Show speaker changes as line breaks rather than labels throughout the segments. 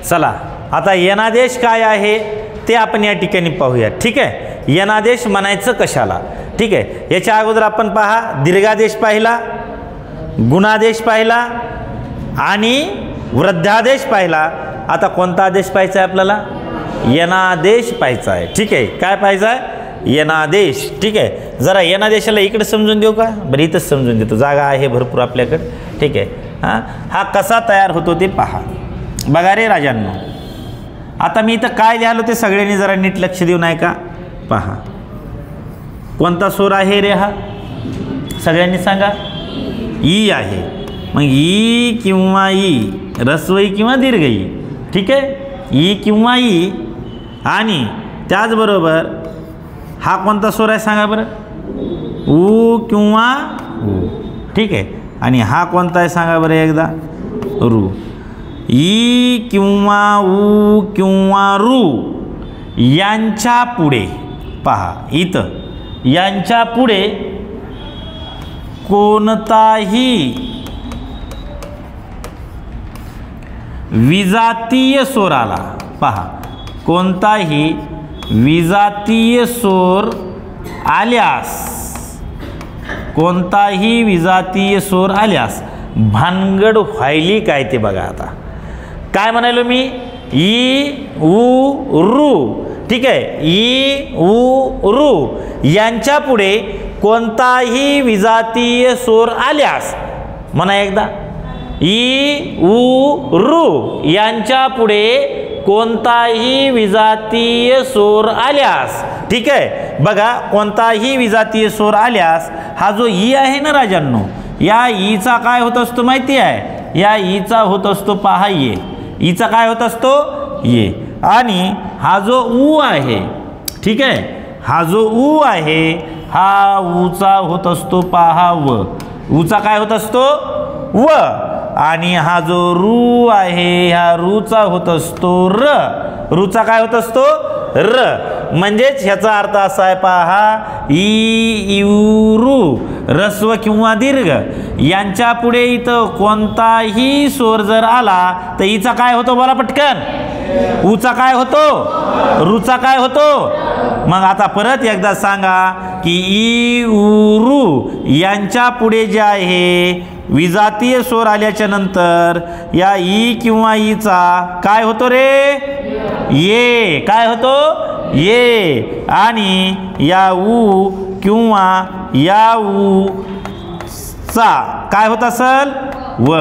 चला आता यनादेश काय आहे ते आपण या ठिकाणी पाहूया. ठीक आहे, यनादेश म्हणायचं कशाला. ठीक आहे, याच्या अगोदर आपण पहा दीर्घादेश पाहिला, गुणादेश पाहिला आणि वृद्धादेश पाहिला. आता कोणता आदेश पाहायचा आहे आपल्याला? यनादेश पाहायचा आहे. ठीक आहे, काय पाहायचा आहे? यनादेश. ठीक आहे, जरा यनादेशाला इकडे समजून देऊ का? बरं इथंच समजून देतो, जागा आहे भरपूर आपल्याकडे. ठीक आहे, हा कसा तयार होतो ते पहा. बघा रे राजांनो, आता मी इथं काय लिहिलो ते सगळ्यांनी जरा नीट लक्ष देऊ नाही का? पहा कोणता स्वर आहे रे हा? सगळ्यांनी सांगा. ई आहे. मग ई किंवा ई, रस्वई किंवा दीर्घई. ठीक आहे, ई किंवा ई. आणि त्याचबरोबर हा कोणता स्वर आहे सांगा बरं? ऊ किंवा ऊ. ठीक आहे, आणि हा कोणता आहे सांगा बरं एकदा? रू. ई किंवा ऊ किंवा रू यांच्या पुढे पहा, इथं यांच्या पुढे कोणताही विजातीय स्वर आला. पहा, कोणताही विजातीय स्वर आल्यास, कोणताही विजातीय स्वर आल्यास भानगड व्हायली काय ते बघा. आता काय म्हणालो मी? ई ऊ रू. ठीक आहे, ई ऊ रू यांच्या पुढे कोणताही विजातीय स्वर आल्यास, म्हणा एकदा, ई ऊ रू यांच्या पुढे कोणताही विजातीय स्वर आल्यास. ठीक आहे, बघा कोणताही विजातीय स्वर आल्यास हा जो ई आहे ना राजांनो, या ईचा काय होत असतो माहिती आहे? या ईचा होत असतो पहा ये. ईचा काय होत असतो? ये. आणि हा जो ऊ आहे, ठीक आहे, हा जो ऊ आहे हा ऊचा होत असतो पहा व. ऊचा काय होत असतो? व. आणि हा जो रू आहे ह्या रूचा होत असतो र. रूचा काय होत असतो? र. म्हणजेच ह्याचा अर्थ असा आहे पहा, ई यू रू रस्व किंवा दीर्घ यांच्या पुढे इथं कोणताही स्वर जर आला तर ईचा काय होतो? बोला पटकन. ऊचा काय होतो? रूचा काय होतो? मग आता परत एकदा सांगा की ई ऊ रू यांच्या पुढे जे आहे विजातीय स्वर आल्याच्या नंतर या ई किंवा ईचा काय होतो रे? ये. काय होतो? ये. आणि या ऊ किंवा या ऊ चा काय होत असेल? व.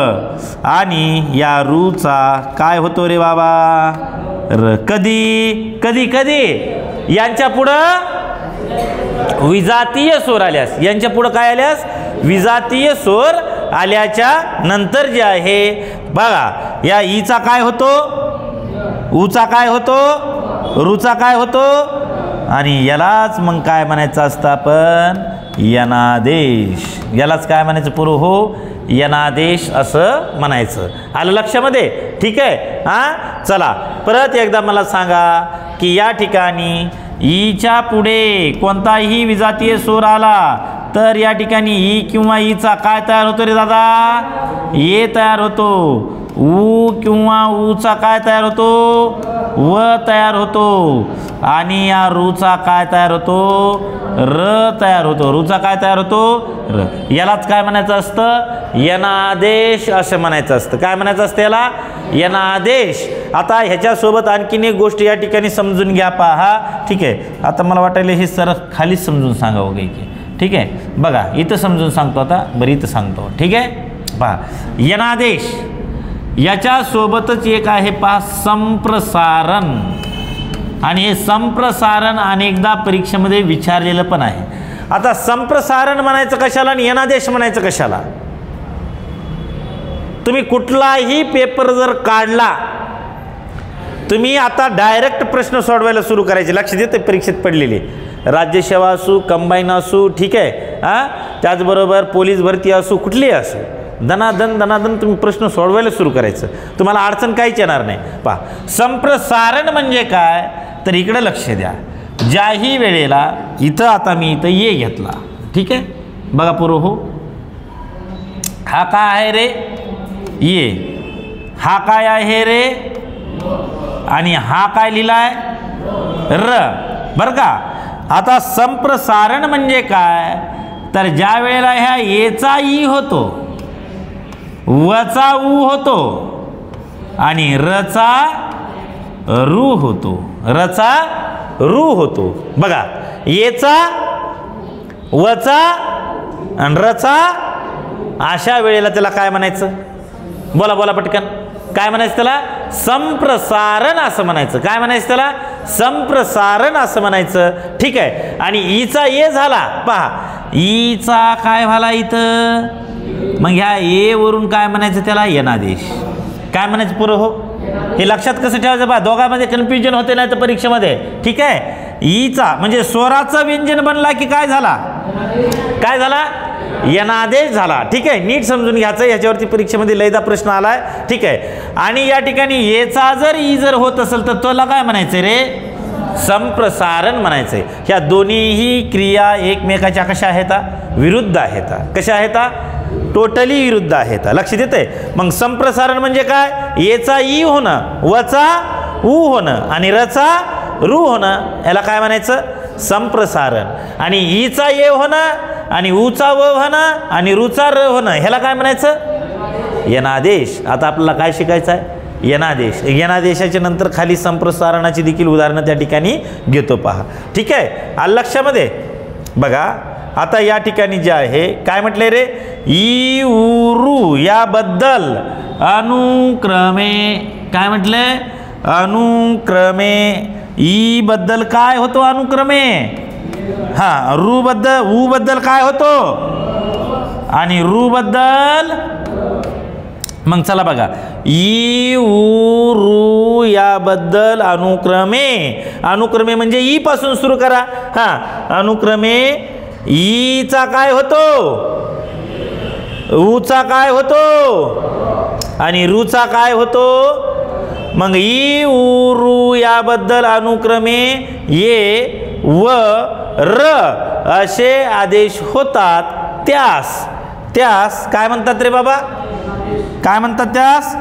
आणि या रूचा काय होतो रे बाबा? र. कधी कधी कधी यांच्या पुढं विजातीय स्वर आल्यास, यांच्या पुढं काय आल्यास? विजातीय स्वर आल्याच्या नंतर जे आहे बघा, या ईचा काय होतो? ऊचा काय होतो? रूचा काय होतो? आणि यालाच मग काय म्हणायचं असतं आपण? यनादेश. यालाच काय म्हणायचं पूर्व हो? यनादेश असं म्हणायचं. आलं लक्षामध्ये? ठीक आहे. चला परत एकदा मला सांगा की या ठिकाणी ईच्या पुढे कोणताही विजातीय स्वर आला तर या ठिकाणी ई किंवा ईचा काय तयार होतो रे दादा? ये तयार होतो. ऊ किंवा ऊचा काय तयार होतो? व तयार होतो. आणि या रूचा काय तयार होतो? र तयार होतो. रूचा काय तयार होतो? र. यालाच काय म्हणायचं असतं? यनादेश असं म्हणायचं असतं. काय म्हणायचं असतं याला? यनादेश. आता ह्याच्यासोबत आणखीन एक गोष्ट या ठिकाणी समजून घ्या पहा. ठीक आहे, आता मला वाटायला हे सर खालीच समजून सांगावं काही की. ठीक आहे, बघा इथं समजून सांगतो आता. बरं इथं सांगतो. ठीक आहे, पहा यनादेश याच्यासोबतच एक आहे पहा संप्रसारण. आणि हे संप्रसारण अनेकदा परीक्षेमध्ये विचारलेलं पण आहे. आता संप्रसारण म्हणायचं कशाला आणि यनादेश म्हणायचं कशाला? तुम्ही कुठलाही पेपर जर काढला, तुम्ही आता डायरेक्ट प्रश्न सोडवायला सुरू करायचे. लक्ष देते परीक्षेत पडलेले राज्यसेवा असू, कंबाईन असू, ठीक आहे, त्याचबरोबर पोलीस भरती असू, कुठलीही असू, दनादन दनादन तुम्ही प्रश्न सोडवायला सुरू करायचं. तुम्हाला अडचण काहीच येणार नाही. पहा संप्रसारण म्हणजे काय तर इकडे लक्ष द्या. ज्याही वेळेला इथं आता मी इथं ये घेतला, ठीक आहे, बघा पूर्व हो, हा काय आहे रे? ये. हा काय आहे रे? आणि हा काय लिहिलाय र, बरं का. आता संप्रसारण म्हणजे काय, तर ज्या वेळेला ह्या एचा ई होतो, वचा उ होतो आणि रचा रू होतो, रचा रू होतो. बघा, एचा वचा आणि रचा, अशा वेळेला त्याला काय म्हणायचं, बोला बोला पटकन, काय म्हणायचं त्याला, संप्रसारण असं म्हणायचं. काय म्हणायचं त्याला, संप्रसारण असं म्हणायचं. ठीक आहे. आणि ईचा ए झाला, पहा ईचा काय झाला इथं, मग ह्या ए वरून काय म्हणायचं त्याला, यनादेश. काय म्हणायचं पुरं हो, हे लक्षात कसं ठेवायचं पहा, दोघांमध्ये कन्फ्युजन होते नाही तर परीक्षेमध्ये. ठीक आहे. ईचा म्हणजे स्वराचं व्यंजन बनला की काय झाला, काय झाला, यनादेश झाला. ठीक आहे, नीट समजून घ्यायचं, ह्याच्यावरती परीक्षेमध्ये लयदा प्रश्न आलाय. ठीक आहे. आणि या ठिकाणी एचा जर ई जर होत असेल तर त्याला काय म्हणायचं रे, संप्रसारण म्हणायचंय. ह्या दोन्हीही क्रिया एकमेकाच्या कशा आहेत, विरुद्ध आहेत. कशा आहेत, टोटली विरुद्ध आहेत. लक्षात येतंय. मग संप्रसारण म्हणजे काय, एचा ई होणं, वचा उ होणं आणि रचा रू होणं, याला काय म्हणायचं, संप्रसारण. आणि ईचा ए होणं आणि उचा व होणं आणि रुचा र होणं, ह्याला काय म्हणायचं, यनादेश. आता आपल्याला काय शिकायचं आहे, यनादेश. यनादेशाच्या नंतर खाली संप्रसारणाची देखील उदाहरणं त्या ठिकाणी घेतो पहा. ठीक आहे, आलं लक्षामध्ये. बघा आता या ठिकाणी जे आहे काय म्हटले रे, ई उ रू याबद्दल अनुक्रमे, काय म्हटले, अनुक्रमे. ई बद्दल काय होतो, अनुक्रमे. हा, रू बद्दल, उ बद्दल काय होतो आणि रू बद्दल. मग चला बघा, ई उ रू याबद्दल अनुक्रमे. अनुक्रमे म्हणजे ई पासून सुरू करा. हा, अनुक्रमे ईचा काय होतो, उचा काय होतो आणि रूचा काय होतो. मग ई उ रू याबद्दल अनुक्रमे ये व र असे आदेश होतात. त्यास, त्यास काय म्हणतात रे बाबा, काय म्हणतात त्यास,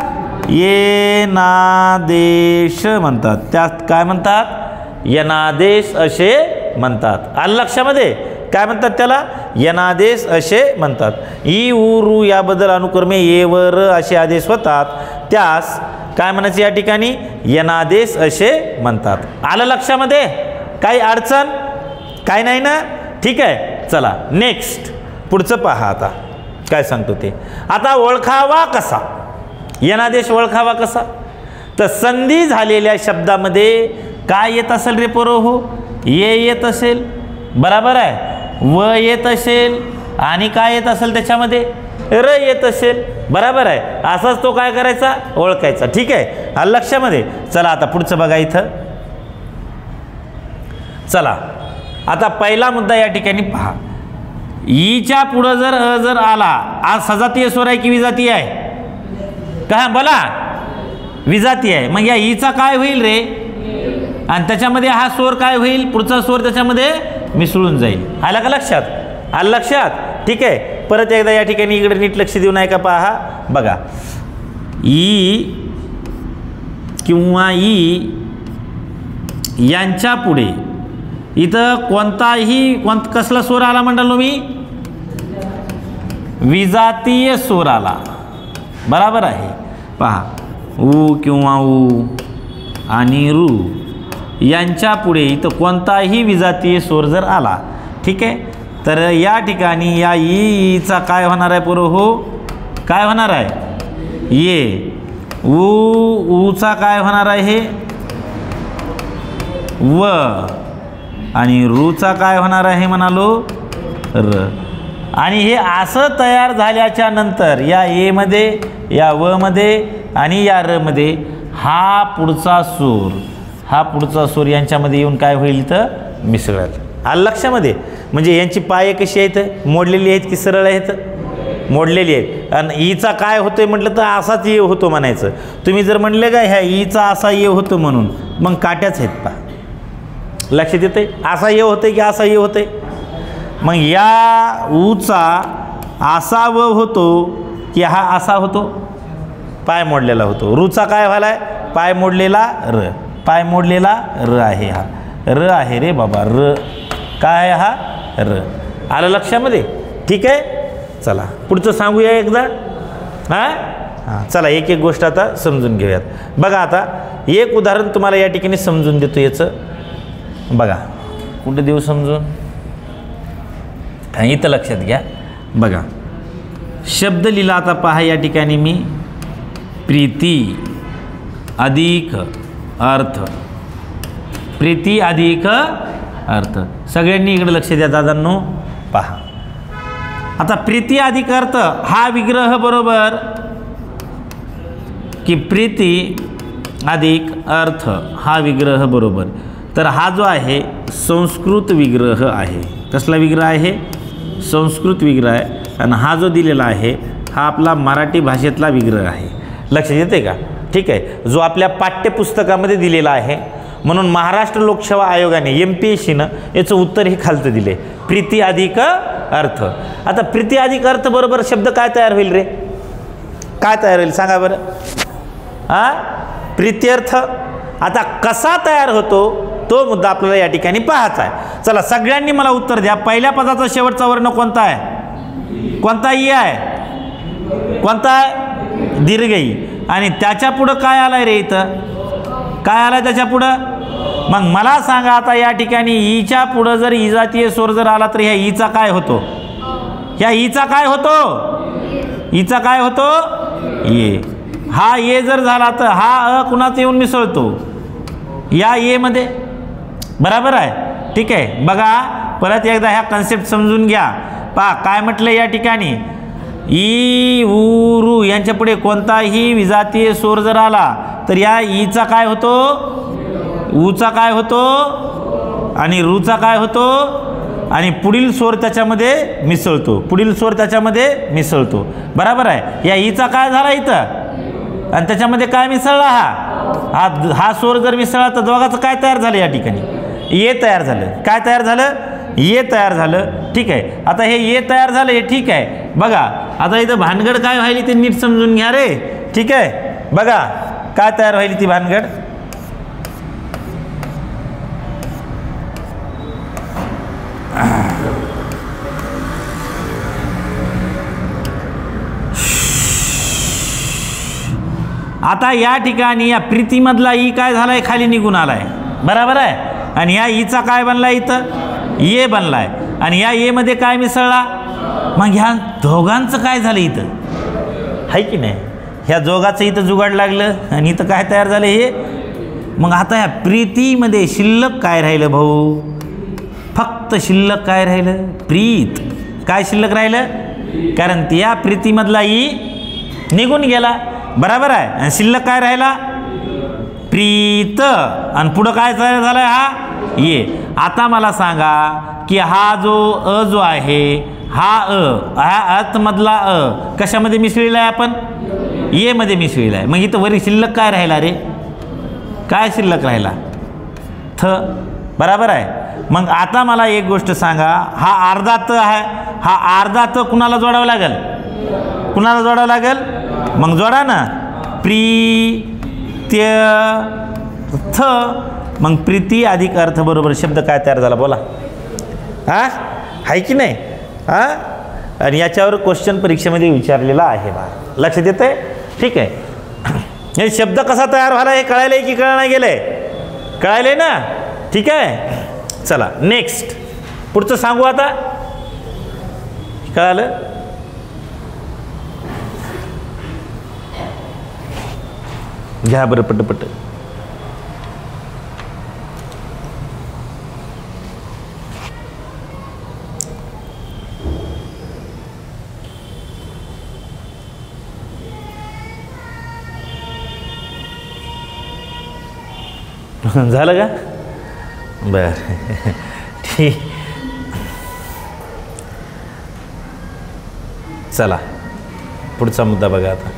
यनादेश म्हणतात. त्यास काय म्हणतात, यनादेश असे म्हणतात. आलं लक्षामध्ये, काय म्हणतात त्याला, यनादेश असे म्हणतात. ई उ रू याबद्दल अनुक्रमे ये व र असे आदेश होतात. त्यास काय म्हणायचं या ठिकाणी, यनादेश असे म्हणतात. आलं लक्षामध्ये, काही अडचण काय नाही ना. ठीक आहे, चला नेक्स्ट पुढचं पहा. आता काय सांगतो ते, आता ओळखावा कसा, यनादेश ओळखावा कसा, तर संधी झालेल्या शब्दामध्ये काय येत असेल रे पोरो हो, ये येत असेल, बराबर आहे, व येत असेल आणि काय येत असेल त्याच्यामध्ये, र येत असेल, बराबर आहे. असाच तो काय करायचा, ओळखायचा. ठीक आहे, आलं लक्षामध्ये. चला आता पुढचं बघा इथं. चला आता पहिला मुद्दा या ठिकाणी पहा, ईच्या पुढं जर अ जर आला, आज सजातीय स्वर आहे की विजातीय आहे, का बोला, विजातीय आहे. मग या ईचा काय होईल रे, आणि त्याच्यामध्ये हा स्वर काय होईल, पुढचा स्वर त्याच्यामध्ये मिसळून जाईल. आला का लक्षात, आलं लक्षात. ठीक आहे, परत एकदा या ठिकाणी इकडे नीट लक्ष देऊ नये का पहा. बघा, ई किंवा ई यांच्या पुढे इथं कोणताही कसला स्वर आला म्हणालो मी, विजातीय स्वर आला, बराबर आहे. पहा, उ किंवा उ आणि रू यांच्या पुढे इथं कोणताही विजातीय स्वर जर आला, ठीक आहे, तर या ठिकाणी या ईचा काय होणार आहे पोरं हो, काय होणार आहे, ये. उचा काय होणार आहे, व. आणि रूचा काय होणार आहे म्हणालो, र. आणि हे असं तयार झाल्याच्या नंतर या ए मध्ये, या व मध्ये आणि या र मध्ये हा पुढचा सूर यांच्यामध्ये येऊन काय होईल तर मिसळेल. आलं लक्षामध्ये. म्हणजे यांची पाये कशी आहेत, मोडलेली आहेत की सरळ आहेत, मोडलेली आहेत. आणि ईचा काय होतोय म्हटलं तर असाच ये होतो म्हणायचं. तुम्ही जर म्हणले का ह्या ईचा असा ये होतो म्हणून, मग काट्याच आहेत पा. लक्षात येते, असा ये होतंय की असा ये होतंय. मग या ऊचा असा व होतो की हा असा होतो, पाय मोडलेला होतो. रूचा काय व्हायलाय, पाय मोडलेला र, पाय मोडलेला र आहे, हा र आहे रे बाबा, र काय आहे हा र, आलं लक्षामध्ये? ठीक आहे, चला पुढचं सांगूया एकदा. हां चला एक एक गोष्ट आता समजून घेऊयात. बघा आता एक उदाहरण तुम्हाला या ठिकाणी समजून देतो याचं. बघा कुठं देऊ समजून, इथं लक्षात घ्या. बघा शब्द लिहिला आता पहा या ठिकाणी मी, प्रीती अधिक अर्थ, प्रीती अधिक अर्थ. सगळ्यांनी इकडे लक्ष द्या दादांनो, पहा आता प्रीती अधिक अर्थ हा विग्रह बरोबर की प्रीती अधिक अर्थ हा विग्रह बरोबर. तर हा जो आहे संस्कृत विग्रह आहे. कसला विग्रह आहे? संस्कृत विग्रह आहे. आणि हा जो दिलेला आहे हा आपला मराठी भाषेतला विग्रह आहे. लक्षात येते का? ठीक आहे, जो आपल्या पाठ्यपुस्तकामध्ये दिलेला आहे. म्हणून महाराष्ट्र लोकसेवा आयोगाने MPSCनं याचं उत्तर हे खालतं दिले, प्रीती अधिक अर्थ. आता प्रीती अधिक अर्थ बरोबर शब्द काय तयार होईल रे? काय तयार होईल सांगा बरं? प्रीत्यर्थ. आता कसा तयार होतो तो मुद्दा आपल्याला या ठिकाणी पाहायचा आहे. चला सगळ्यांनी मला उत्तर द्या. पहिल्या पदाचा शेवटचा वर्ण कोणता आहे? कोणता ई आहे? कोणता आहे? दीर्घ ई. आणि त्याच्या पुढं काय आलाय रे? इथं काय आलाय त्याच्या पुढं? मग मला सांगा आता या ठिकाणी ईच्या पुढं जर ई जातीय स्वर जर आला तर ह्या ईचा काय होतो? ह्या ईचा काय होतो? ईचा काय होतो? ये. हा ये जर झाला तर हा अ कुणाचा येऊन मिसळतो या ये मध्ये. बरोबर आहे? ठीक आहे, बघा परत एकदा ह्या कन्सेप्ट समजून घ्या. पहा काय म्हटलं या ठिकाणी, ई उ रू यांच्या पुढे कोणताही विजातीय स्वर जर आला तर या ईचा काय होतो? ऊचा काय होतो? आणि रूचा काय होतो? आणि पुढील स्वर त्याच्यामध्ये मिसळतो, पुढील स्वर त्याच्यामध्ये मिसळतो. बरोबर आहे? या ईचा काय झाला इथं आणि त्याच्यामध्ये काय मिसळला? हा स्वर जर मिसळला तर दोघाचं काय तयार झालं या ठिकाणी? ये तयार झालं. काय तयार झालं? ये तयार झालं. ठीक आहे, आता हे ये तयार झालं हे ठीक आहे. बघा आता इथं भानगड काय व्हायली ते नीट समजून घ्या रे. ठीक आहे, बघा काय तयार व्हायली ती भानगड. आता या ठिकाणी या प्रीतीमधला ई काय झालाय? खाली निघून आलाय. बरोबर आहे? आणि या ईचा काय बनलाय? इथं ये बनलाय. आणि या ये मध्ये काय मिसळला? मग ह्या दोघांचं काय झालं इथं? आहे की नाही? ह्या दोघांचं इथं जुगाड लागलं आणि इथं काय तयार झालं हे? मग आता ह्या प्रीतीमध्ये शिल्लक काय राहिलं भाऊ? फक्त शिल्लक काय राहिलं? प्रीत. काय शिल्लक राहिलं? कारण त्या प्रीतीमधला ई निघून गेला. बरोबर आहे? आणि शिल्लक काय राहिला? प्रीत. आणि पुढं काय तयार झालाय? हा ये. आता मला सांगा की हा जो अ जो आहे हा हा आतमधला कशामध्ये मिसळलेला आहे? आपण ये मध्ये मिसळलेला आहे. मग इथं वरी शिल्लक काय राहिला रे? काय शिल्लक राहिला? थ. बरोबर आहे? मग आता मला एक गोष्ट सांगा, हा अर्धा त आहे, हा अर्धा त कुणाला जोडावं लागेल? कुणाला जोडावं लागेल? मग जोडा ना, प्रीत्य थ. मग प्रीती अधिक अर्थ बरोबर शब्द काय तयार झाला बोला? आहे की नाही? आणि याच्यावर क्वेश्चन परीक्षेमध्ये विचारलेला आहे बा. लक्षात येतंय? ठीक आहे, हे शब्द कसा तयार झाला हे कळायलंय की कळलं नाही गेलंय? कळायलंय ना? ठीक आहे, चला नेक्स्ट पुढचं सांगू आता. कळालं? घ्या बरं पटपट. झालं का? बर ठीक. चला पुढचा मुद्दा बघा आता.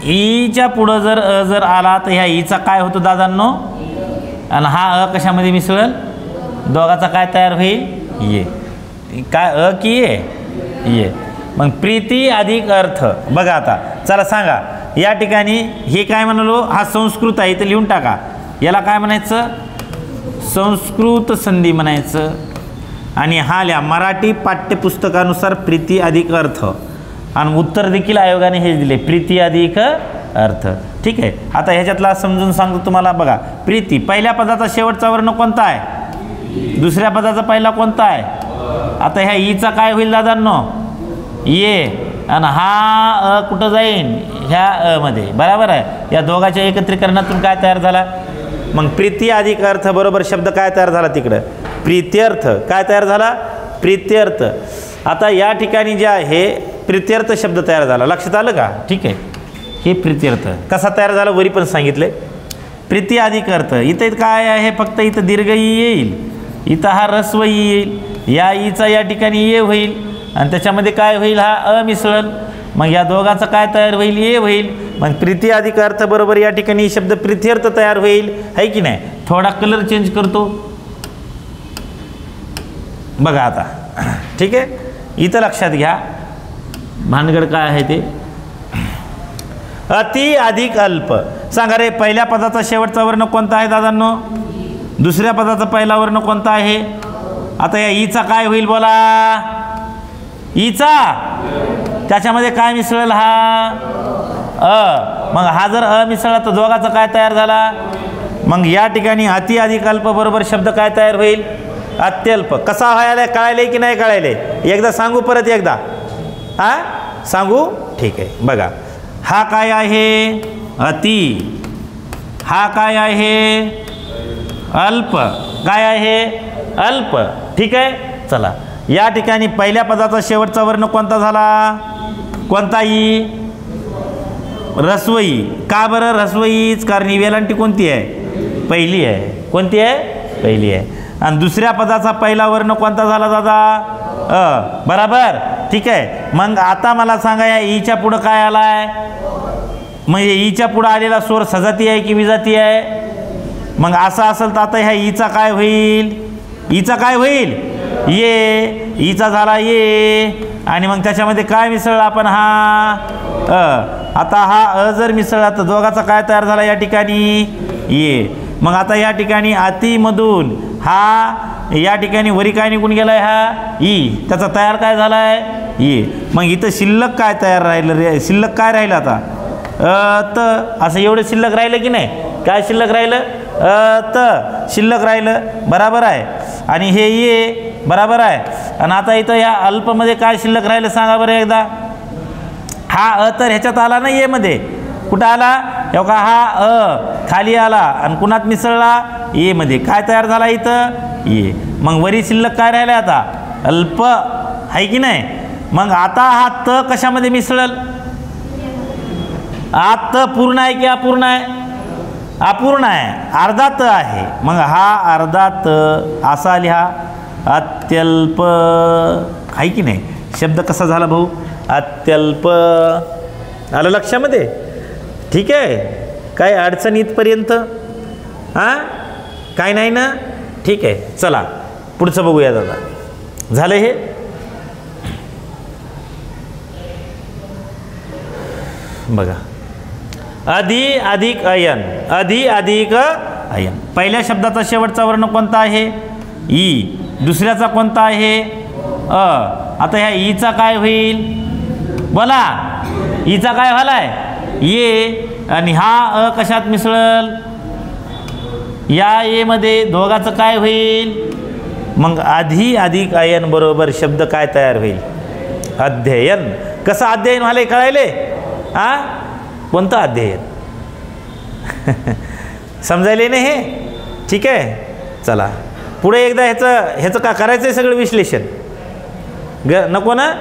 ईच्या पुढं जर आला तर ह्या ईचा काय होतो दादांनो? आणि हा कशामध्ये मिसळेल? दोघाचा काय तयार होईल? ये. काय की ये? मग प्रीती अधिक अर्थ. बघा आता चला सांगा या ठिकाणी हे काय म्हणालो, हा संस्कृत आहे इथं लिहून टाका. याला काय म्हणायचं, संस्कृत संधी म्हणायचं. आणि हा लिहा मराठी पाठ्यपुस्तकानुसार प्रीती अधिक अर्थ. आणि उत्तर देखील आयोगाने हेच दिले, प्रीती अधिक अर्थ. ठीक आहे. आता ह्याच्यातला समजून सांगतो तुम्हाला. बघा, प्रीती पहिल्या पदाचा शेवटचा वर्ण कोणता आहे, दुसऱ्या पदाचा पहिला कोणता आहे. आता ह्या ईचा काय होईल दादांनो, ये. आणि हा कुठं जाईन, ह्या मध्ये. बरोबर आहे. या दोघांच्या एकत्रीकरणातून काय तयार झाला, मग प्रीती अधिक अर्थ बरोबर शब्द काय तयार झाला तिकडं, प्रीत्यर्थ. काय तयार झाला, प्रीत्यर्थ. आता या ठिकाणी जे आहे प्रीत्यर्थ शब्द तयार झाला. लक्षात आलं का. ठीक आहे. हे प्रीत्यर्थ कसा तयार झाला वरी पण सांगितले. प्रीती अधिक अर्थ. इथं काय आहे, फक्त इथं दीर्घ ई येईल, इथं हा रस्व ई येईल, या ईचा या ठिकाणी ये होईल आणि त्याच्यामध्ये काय होईल, हा अमिश्रण. मग या दोघांचं काय तयार होईल, ये होईल. मग प्रीती अधिक अर्थ बरोबर या ठिकाणी शब्द प्रीत्यर्थ तयार होईल, आहे की नाही. थोडा कलर चेंज करतो बघा आता. ठीक आहे. इथं लक्षात घ्या भानगड काय आहे ते. अति अधिक अल्प. सांगा रे, पहिल्या पदाचा शेवटचा वर्ण कोणता आहे दादांनो, दुसऱ्या पदाचा पहिला वर्ण कोणता आहे. आता या ईचा काय होईल बोला, ईचा त्याच्यामध्ये काय मिसळेल, हा मग हा जर मिसळला तर दोघाचा काय तयार झाला. मग या ठिकाणी अति अधिक अल्प बरोबर शब्द काय तयार होईल, अत्यल्प. कसा व्हायला कळायले की नाही कळायले, एकदा सांगू परत एकदा, हा सांगू. ठीक आहे. बघा, हा काय आहे अति, हा काय आहे अल्प, काय आहे अल्प. ठीक आहे. चला, या ठिकाणी पहिल्या पदाचा शेवटचा वर्ण कोणता झाला, कोणताही, रस्वई. का बरं रस्वईच, कारण ही वेलांटी कोणती आहे, पहिली आहे. कोणती आहे, पहिली आहे. आणि दुसऱ्या पदाचा पहिला वर्ण कोणता झाला दादा, बराबर. ठीक आहे. मग आता मला सांगा, या ईच्या पुढं काय आला आहे, म्हणजे ईच्या पुढं आलेला स्वर सजाती आहे की विजाती आहे. मग असं असेल तर आता ह्या ईचा काय होईल, ईचा काय होईल, ये. ईचा झाला ये. आणि मग त्याच्यामध्ये काय मिसळला आपण, हा आता हा जर मिसळला तर दोघाचा काय तयार झाला या ठिकाणी, ये. मग आता या ठिकाणी अतिमधून हा या ठिकाणी वरी काय निघून गेलाय, हा ई. त्याचा तयार काय झाला आहे, ये. मग इथं शिल्लक काय तयार राहिलं रे, शिल्लक काय राहिलं आता, त. असं एवढं शिल्लक राहिलं की नाही, काय शिल्लक राहिलं, त शिल्लक राहिलं. बराबर आहे. आणि हे ये बराबर आहे. आणि आता इथं या अल्पमध्ये काय शिल्लक राहिलं सांगा बरं एकदा. हा तर ह्याच्यात आला ना, ये मध्ये कुठं आला, हो का, हा खाली आला आणि कुणात मिसळला, ये मध्ये. काय तयार झाला इथं, ये. मग वरी शिल्लक काय राहिलं आता, अल्प, आहे की नाही. मग आता हा त कशामध्ये मिसळल, आत पूर्ण आहे की अपूर्ण आहे, अपूर्ण आहे, अर्धा त आहे. मग हा अर्धा त असा लिहा, अत्यल्प, आहे की नाही. शब्द कसा झाला भाऊ, अत्यल्प. आलं लक्षामध्ये. ठीक आहे. काय अडचण इथपर्यंत, हां काय नाही ना. ठीक आहे. चला पुढचं बघूया दादा. झालं हे. बघा, अधि अधिक अयन, अधि अधिक अयन. पहिल्या शब्दाचा शेवटचा वर्ण कोणता आहे, ई. दुसऱ्याचा कोणता आहे, आता ह्या ईचा काय होईल बोला, ईचा काय झालाय, ये. आणि हा कशात मिसळल, या ये मध्ये. दोघाचं काय होईल, मग अधि अधिक अयन बरोबर शब्द काय तयार होईल, अध्ययन. कसं अध्ययन व्हायला कळायले, हा कोणतं अध्ययन समजायले नाही हे. ठीक आहे. चला पुढे एकदा ह्याचं का करायचं आहे सगळं विश्लेषण, नको ना.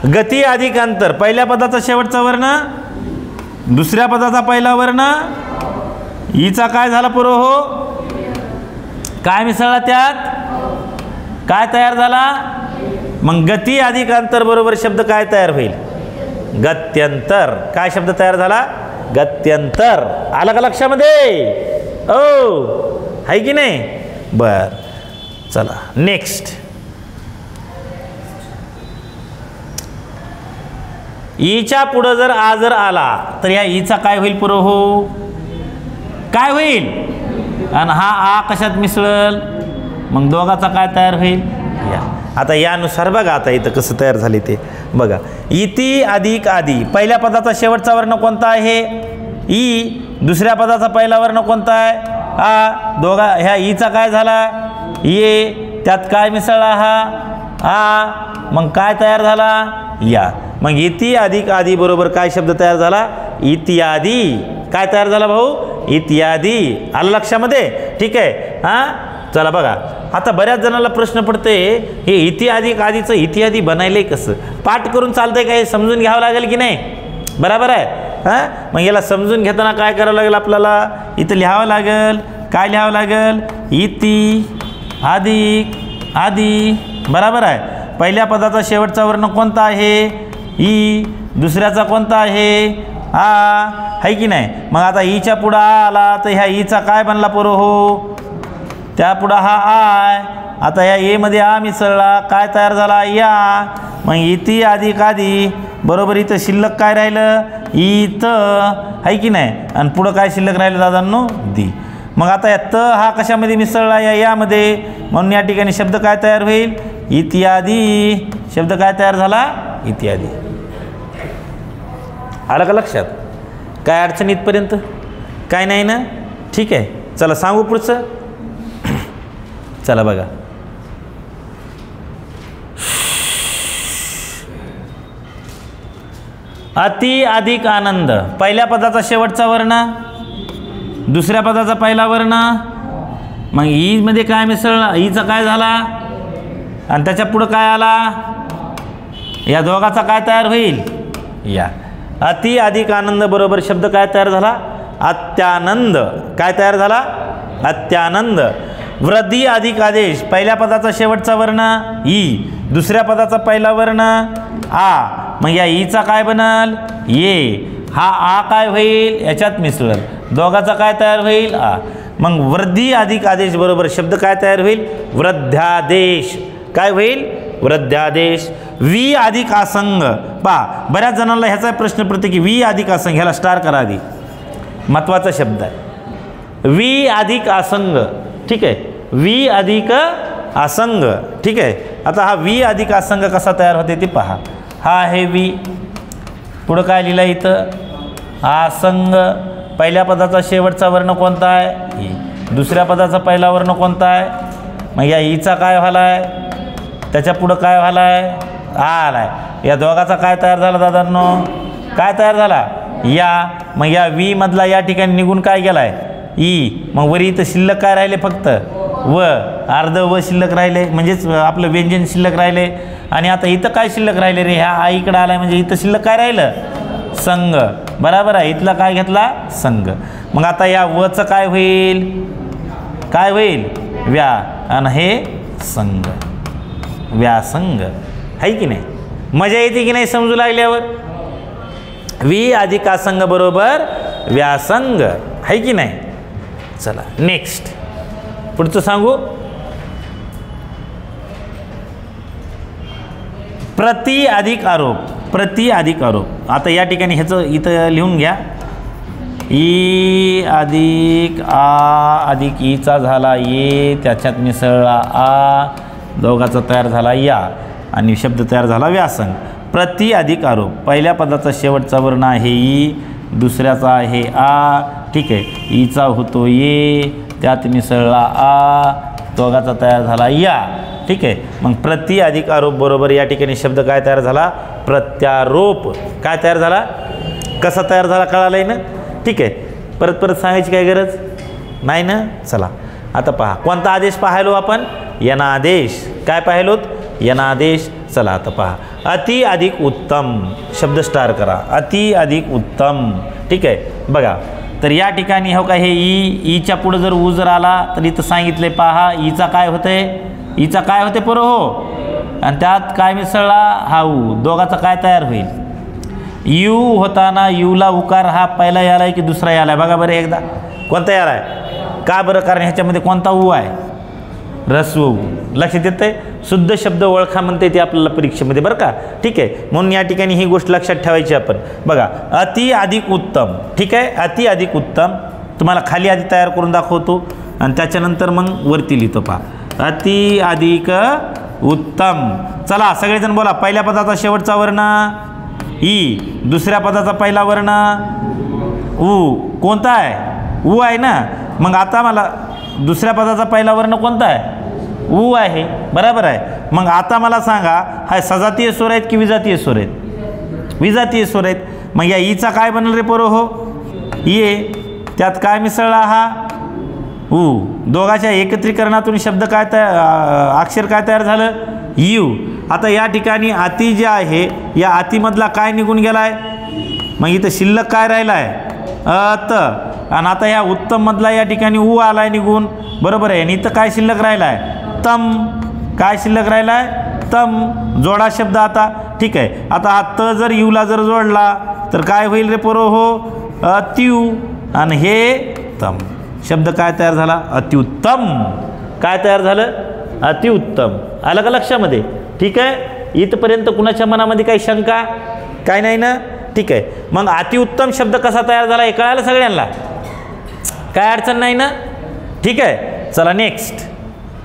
गती अधिक अंतर. पहिल्या पदाचा शेवटचा वर्ण, दुसऱ्या पदाचा पहिला वर्ण, ईचा काय झाला पुरो, हो काय मिसळला त्यात, काय तयार झाला. मग गती अधिक अंतर बरोबर शब्द काय तयार होईल, गत्यंतर. काय शब्द तयार झाला, गत्यंतर. आला का लक्षामध्ये, ओ आहे की नाही. बर चला नेक्स्ट. ईच्या पुढं जर आ जर आला तर या ईचा काय होईल पुरं हो, काय होईल, आणि हा आ कशात मिसळल, मग दोघाचा काय तयार होईल या. आता यानुसार बघा आता इथं कसं तयार झाले ते बघा. इति अधिक आदी, पहिल्या पदाचा शेवटचा वर्ण कोणता आहे ई, दुसऱ्या पदाचा पहिला वर्ण कोणता आहे आ, दोघा ह्या ईचा काय झाला ये, त्यात काय मिसळला हा आ, मग काय तयार झाला या. मग इति अधिक आदी बरोबर काय शब्द तयार झाला इत्यादी, काय तयार झाला भाऊ इत्यादी. आलं लक्षामध्ये, ठीक आहे हां. चला बघा आता बऱ्याच जणांना प्रश्न पडते हे इति अधिक आदीचं इत्यादी बनायलंय कसं, पाठ करून चालतंय का, हे समजून घ्यावं लागेल की नाही, बरोबर आहे हां. मग याला समजून घेताना काय करावं लागेल आपल्याला, इथं लिहावं लागेल, काय लिहावं लागेल इति अधिक आदी, बरोबर आहे. पहिल्या पदाचा शेवटचा वर्ण कोणता आहे ई, दुसऱ्याचा कोणता आहे आ, आहे की नाही. मग आता ईच्या पुढं आ आला तर ह्या ईचा काय बनला पोरं हो, त्या पुढं हा आय, आता या ए मध्ये आ मिसळला, काय तयार झाला या. मग इति अधिक आदी बरोबर इथं शिल्लक काय राहिलं इथं, आहे की नाही, आणि पुढं काय शिल्लक राहिलं दादांनो दी. मग आता या त हा कशामध्ये मिसळला या यामध्ये, म्हणून या ठिकाणी शब्द काय तयार होईल इत्यादी, शब्द काय तयार झाला इत्यादी. आलं का लक्षात, काय अडचण इथपर्यंत काय नाही ना, ठीक आहे. चला सांगू पुढचं, चला बघा. अति अधिक आनंद, पहिल्या पदाचा शेवटचा वर्ण, दुसऱ्या पदाचा पहिला वर्ण, मग ई मध्ये काय मिसळला, ईचा काय झाला आणि त्याच्या पुढं काय आला, या दोघाचा काय तयार होईल या. अति अधिक आनंद बरोबर शब्द काय तयार झाला अत्यानंद, काय तयार झाला अत्यानंद. वृद्धी अधिक आदेश, पहिल्या पदाचा शेवटचा वर्ण ई, दुसऱ्या पदाचा पहिला वर्ण आ, मग या ईचा काय बनल ये, हा आ काय होईल याच्यात मिसळल, दोघाचा काय तयार होईल आ. मग वृद्धी अधिक आदेश बरोबर शब्द काय तयार होईल वृद्ध्यादेश, काय होईल वृद्ध्यादेश. वी अधिक आसंग, पहा बऱ्याच जणांना ह्याचा प्रश्न पडतो की वी अधिक आसंग, ह्याला स्टार करा आधी, महत्त्वाचा शब्द आहे वी अधिक आसंग, ठीक आहे, वी अधिक आसंग, ठीक आहे. आता हा वी अधिक आसंग कसा तयार होते ते पहा. हा आहे वी, पुढं काय लिहिलं इथं आसंग, पहिल्या पदाचा शेवटचा वर्ण कोणता आहे ई, दुसऱ्या पदाचा पहिला वर्ण कोणता आहे, मग या ईचा काय व्हायला आहे, त्याच्या पुढं काय व्हायला आहे आ आलाय, या दोघाचा काय तयार झाला दादांनो, काय तयार झाला या. मग या वी मधला या ठिकाणी निघून काय गेलाय ई, मग वरी इथं शिल्लक काय राहिले फक्त व, अर्ध व शिल्लक राहिले, म्हणजेच आपलं व्यंजन शिल्लक राहिले. आणि आता इथं काय शिल्लक राहिले रे, ह्या आ इकडं आलाय म्हणजे इथं शिल्लक काय राहिलं संघ, बरोबर आहे, इथला काय घेतला संघ. मग आता या वचं काय होईल, काय होईल व्या, आणि हे संघ, व्यासंग, आहे की नाही. मजा येते की नाही समजू लागल्यावर. वी अधिक आसंग बरोबर व्यासंग, आहे की नाही. चला नेक्स्ट पुढचं सांगू. प्रति अधिक आरोप, प्रति अधिक आरोप. आता या ठिकाणी ह्याचं इथं लिहून घ्या, ई अधिक आ अधिक ईचा झाला ये, त्याच्यात मिसळला आ, दोघाचा तयार झाला या, आणि शब्द तयार झाला व्यासंग. प्रति अधिक आरोप, पहिल्या पदाचा शेवटचा वर्ण आहे ई, दुसऱ्याचा आहे आ, ठीक आहे, ईचा होतो ये, त्यात मिसळला आ, दोघाचा तयार झाला या, ठीक आहे. मग प्रति अधिक आरोप बरोबर या ठिकाणी शब्द काय तयार झाला प्रत्यारोप, काय तयार झाला, कसा तयार झाला कळालंय ना, ठीक आहे. परत परत सांगायची काय गरज नाही ना. चला आता पहा कोणता आदेश पाहायलो आपण, यनादेश, काय पाहिलोत यनादेश. चला आता पहा अति अधिक उत्तम, शब्द स्टार करा अति अधिक उत्तम, ठीक आहे. बघा तर या ठिकाणी हो का हे ईच्या पुढे जर ऊ जर आला तर इथं सांगितले पहा ईचा काय होते, ईचा काय होते पोरं हो, आणि त्यात काय मिसळला हा ऊ, दोघाचा काय तयार होईल यू होताना यूला उकार हा पहिला यालाय की दुसरा यालाय, बघा बरं एकदा कोणता यालाय, का बरं, कारण ह्याच्यामध्ये कोणता ऊ आहे ऱ्हस्व ऊ. लक्षात येतंय. शुद्ध शब्द ओळखा म्हणते ते आपल्याला परीक्षेमध्ये बरं का. ठीक आहे, म्हणून या ठिकाणी ही गोष्ट लक्षात ठेवायची आपण. बघा, अति अधिक उत्तम. ठीक आहे, अति अधिक उत्तम तुम्हाला खाली आधी तयार करून दाखवतो आणि त्याच्यानंतर मग वरती लिहितो. पहा, अति अधिक उत्तम. चला सगळेजण बोला. पहिल्या पदाचा शेवटचा वर्ण ई, दुसऱ्या पदाचा पहिला वर्ण ऊ. कोणता आहे? ऊ आहे ना. मग आता मला दुसऱ्या पदाचा पहिला वर्ण कोणता आहे? ऊ आहे. बरोबर आहे. मग आता मला सांगा, हा सजातीय स्वर आहेत की विजातीय स्वर आहेत? विजातीय स्वर आहेत. मग या ईचा काय बनल रे पोरो? हो, ये. त्यात काय मिसळला? हा ऊ. दोघाच्या एकत्रीकरणातून शब्द काय अक्षर काय तयार झालं? यू. आता या ठिकाणी अति जे आहे, या अतिमधला काय निघून गेला आहे? मग इथं शिल्लक काय राहिला आहे? अत. आणि आता या उत्तम मधला या ठिकाणी ऊ आला आहे निघून. बरोबर आहे. आणि इथं काय शिल्लक राहिला आहे? तम. काय शिल्लक राहिला आहे? तम. जोडा शब्द आता. ठीक आहे. आता हा त जर यूला जर जोडला तर काय होईल रे पोरो? हो, अत्यू. आणि हे तम. शब्द काय तयार झाला? अतिउत्तम. काय तयार झालं? अतिउत्तम. आलं का लक्षामध्ये? ठीक आहे. इथपर्यंत कुणाच्या मनामध्ये काही शंका काय नाही ना? ठीक आहे. मग अतिउत्तम शब्द कसा तयार झाला हे कळालं सगळ्यांना? काय अडचण नाही ना? ठीक आहे. चला नेक्स्ट.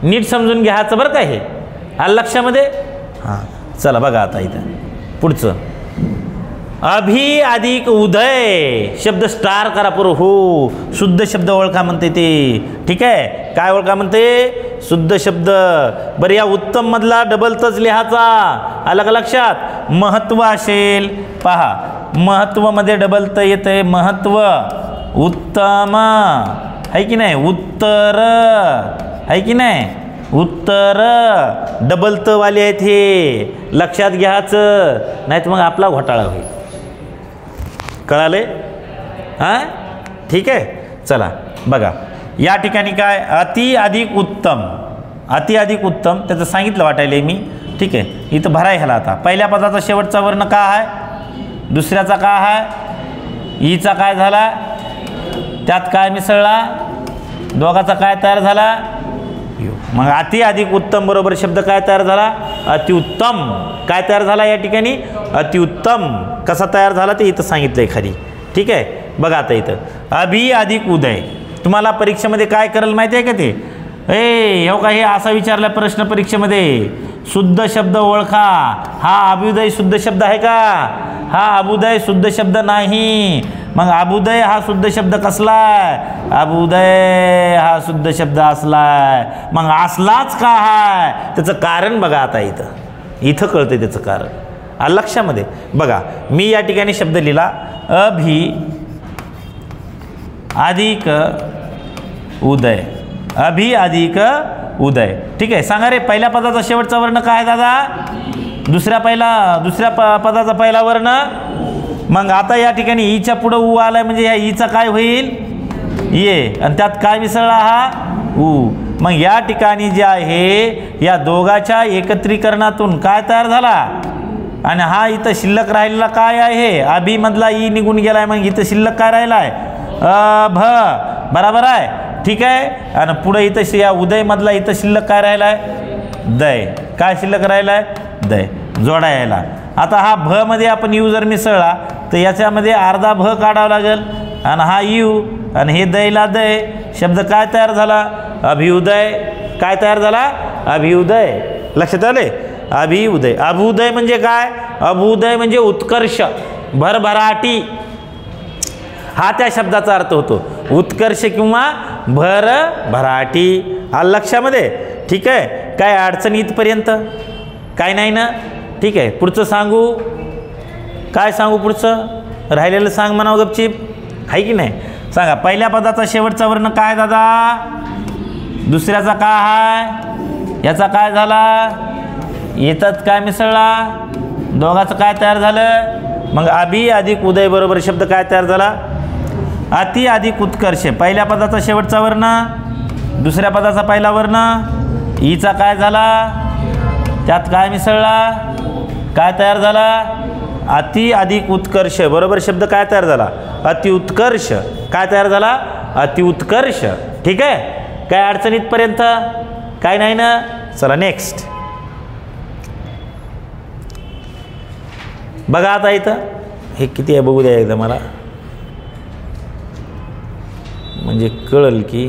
नीट समजून घ्यायचं बरं का हे. आलं लक्षामध्ये? हां, चला बघा आता इथं पुढचं. अभि अधिक उदय. शब्द स्टार करा पुरं. हो, शुद्ध शब्द ओळखा म्हणते ते. ठीक आहे. काय ओळखा म्हणते? शुद्ध शब्द. बरं, या उत्तम मधला डबल तच लिहायचा. आलं का लक्षात? महत्व असेल. पहा, महत्व मध्ये डबल त येते. महत्व. उत्तम आहे की नाही? उत्तर आहे की नाही? उत्तर डबल त वाले आहेत हे. लक्षात घ्यायचं, नाहीत मग आपला घोटाळा होईल. कळाले? हां, ठीक आहे. चला बघा, या ठिकाणी काय? अति अधिक उत्तम. अति अधिक उत्तम त्याचं सांगितलं वाटायला मी. ठीक आहे. इथं भराय ह्याला. आता पहिल्या पदाचा शेवटचा वर्ण काय आहे? दुसऱ्याचा काय आहे? ईचा काय झाला? त्यात काय मिसळला? दोघाचा काय तयार झाला? यू. मग अति अधिक उत्तम बरोबर शब्द काय तयार झाला? अतिउत्तम. काय तयार झाला या ठिकाणी? अतिउत्तम. कसा तयार झाला ते इथं सांगितलंय खाली. ठीक आहे. बघा आता इथं अभि अधिक उदय. तुम्हाला परीक्षेमध्ये काय करायला माहिती आहे का ते? हो का, हे असा विचारला प्रश्न परीक्षेमध्ये. शुद्ध शब्द ओळखा. हा अभ्युदय शुद्ध शब्द आहे का? हा अभ्युदय शुद्ध शब्द नाही. मग अभ्युदय हा शुद्ध शब्द कसलाय? अभ्युदय हा शुद्ध शब्द असलाय. मग असलाच का आहे? त्याचं कारण बघा आता इथं कळतंय त्याचं कारण. आलं लक्षामध्ये? बघा, मी या ठिकाणी शब्द लिहिला अभि अधिक उदय. अभि अधिक उदय. ठीक आहे. सांगा रे, पहिल्या पदाचा शेवटचा वर्ण काय आहे दादा? दुसऱ्या पदाचा पहिला वर्ण. मग आता या ठिकाणी ईच्या पुढं ऊ आलाय म्हणजे या ईचा काय होईल? ये. आणि त्यात काय मिसळला? हा ऊ. मग या ठिकाणी जे आहे या दोघाच्या एकत्रीकरणातून काय तयार झाला? आणि हा इथं शिल्लक राहिलेला काय आहे? अभि मधला ई निघून गेलाय. मग इथं शिल्लक काय राहिलाय? अभ. बरोबर आहे. ठीक आहे. आणि पुढे इथं या उदय मधला इथं शिल्लक काय राहिलाय? दय. काय शिल्लक राहिलाय? दय. जोडा यायला. आता हा भ मध्ये आपण यू जर मिसळला तर याच्यामध्ये अर्धा भ काढावा लागेल. आणि हा यू आणि हे दयला दय. शब्द काय तयार झाला? अभिउदय. काय तयार झाला? अभिउदय. लक्षात आले? अभिउदय. अभ्युदय म्हणजे काय? अभ्युदय म्हणजे उत्कर्ष, भरभराटी. हा त्या शब्दाचा अर्थ होतो. उत्कर्ष किंवा भरभराटी. आलं लक्षामध्ये? ठीक आहे. काय अडचण इथपर्यंत? काय नाही ना? ठीक आहे. पुढचं सांगू? काय सांगू पुढचं? राहिलेलं सांग म्हणावं गपचीप. आहे की नाही? सांगा. पहिल्या पदाचा शेवटचा वर्ण काय दादा? दुसऱ्याचा काय आहे? याचा काय झाला? येतात काय मिसळला? दोघाचं काय तयार झालं? मग अभि अधिक उदय बरोबर शब्द काय तयार झाला? अति अधिक उत्कर्ष. पहिल्या पदाचा शेवटचा वर्ण, दुसऱ्या पदाचा पहिला वर्ण. ईचा काय झाला? त्यात काय मिसळला? काय तयार झाला? अति अधिक उत्कर्ष बरोबर शब्द काय तयार झाला? अतिउत्कर्ष. काय तयार झाला? अतिउत्कर्ष. ठीक आहे. काय अडचण इथपर्यंत? काय नाही ना. चला नेक्स्ट बघा आता इथं हे किती आहे बघू द्या एकदा मला, म्हणजे कळल की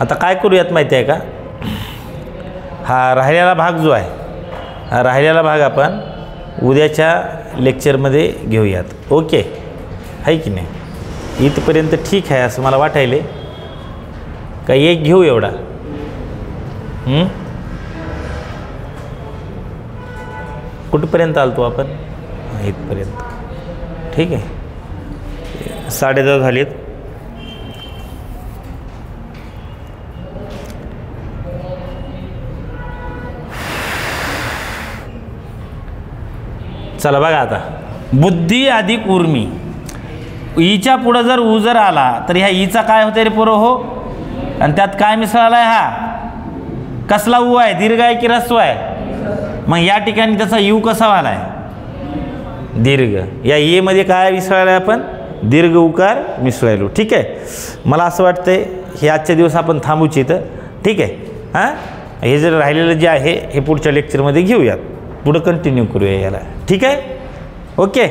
आता काय करूयात माहिती आहे का. हा राहिलेला भाग जो आहे, हा राहिलेला भाग आपण उद्याच्या लेक्चरमध्ये घेऊयात. ओके आहे की नाही. इथपर्यंत ठीक आहे असं मला वाटायले का एक घेऊ एवढा. कुठपर्यंत आलतो आपण, इथपर्यंत ठीक आहे. 10:30 झालेत. चला बघा आता, बुद्धी अधिक उर्मी, ईच्या पुढं जर ऊ जर आला तर ह्या ईचा काय होते रे पोरं हो, आणि त्यात काय मिसळाला आहे, हा कसला ऊ आहे, दीर्घ आहे की ऱ्हस्व आहे. मग या ठिकाणी त्याचा यू कसा वाला आहे, दीर्घ. या ये मध्ये काय मिसळाला आहे, आपण दीर्घ उकार मिसळायलो. ठीक आहे. मला असं वाटतंय हे आजच्या दिवस आपण थांबूच इथं. ठीक आहे. हां हे जर राहिलेलं जे आहे हे पुढच्या लेक्चरमध्ये घेऊयात, पुढं कंटिन्यू करूया याला. ठीक आहे. ओके.